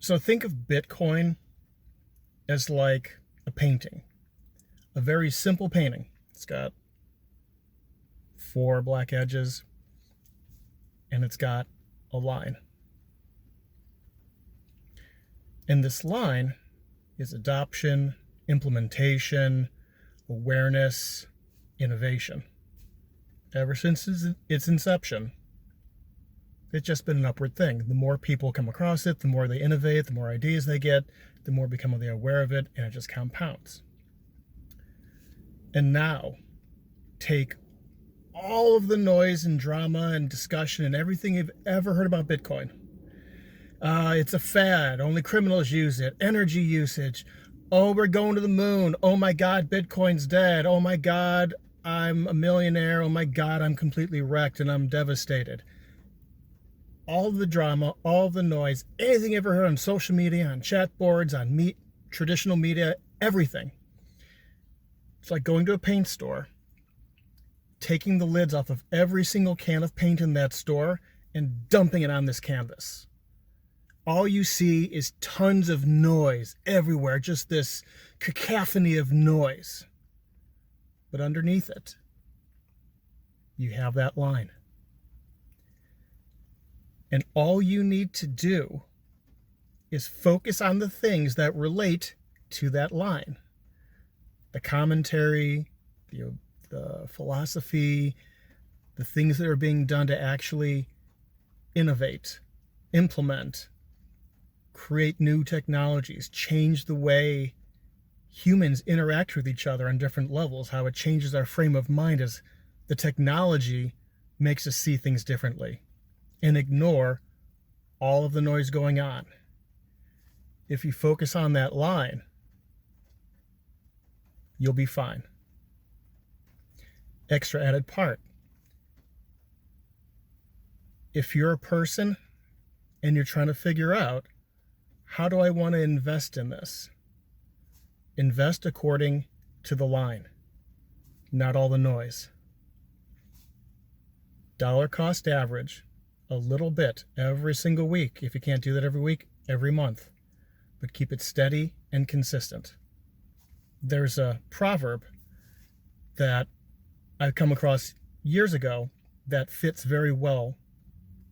So think of Bitcoin as like a painting, a very simple painting. It's got 4 black edges and it's got a line. And this line is adoption, implementation, awareness, innovation. Ever since its inception, it's just been an upward thing. The more people come across it, the more they innovate, the more ideas they get, the more become they aware of it, and it just compounds. And now, take all of the noise and drama and discussion and everything you've ever heard about Bitcoin. It's a fad. Only criminals use it. Energy usage. Oh, we're going to the moon. Oh my God, Bitcoin's dead. Oh my God, I'm a millionaire. Oh my God, I'm completely wrecked and I'm devastated. All the drama, all the noise, anything you ever heard on social media, on chat boards, on traditional media, everything. It's like going to a paint store, taking the lids off of every single can of paint in that store and dumping it on this canvas. All you see is tons of noise everywhere, just this cacophony of noise. But underneath it, you have that line. And all you need to do is focus on the things that relate to that line. The commentary, the philosophy, the things that are being done to actually innovate, implement, create new technologies, change the way humans interact with each other on different levels, how it changes our frame of mind as the technology makes us see things differently. And ignore all of the noise going on. If you focus on that line, you'll be fine. Extra added part. If you're a person and you're trying to figure out, how do I want to invest in this? Invest according to the line, not all the noise. Dollar cost average. A little bit every single week. If you can't do that every week, every month. But keep it steady and consistent. There's a proverb that I've come across years ago that fits very well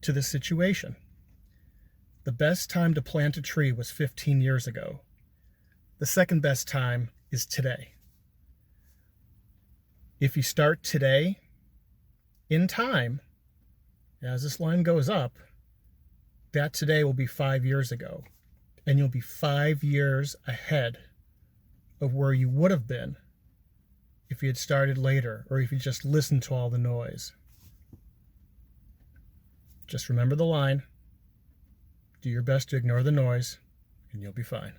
to this situation. The best time to plant a tree was 15 years ago. The second best time is today. If you start today, in time, as this line goes up, that today will be 5 years ago. And you'll be 5 years ahead of where you would have been if you had started later or if you just listened to all the noise. Just remember the line, do your best to ignore the noise, and you'll be fine.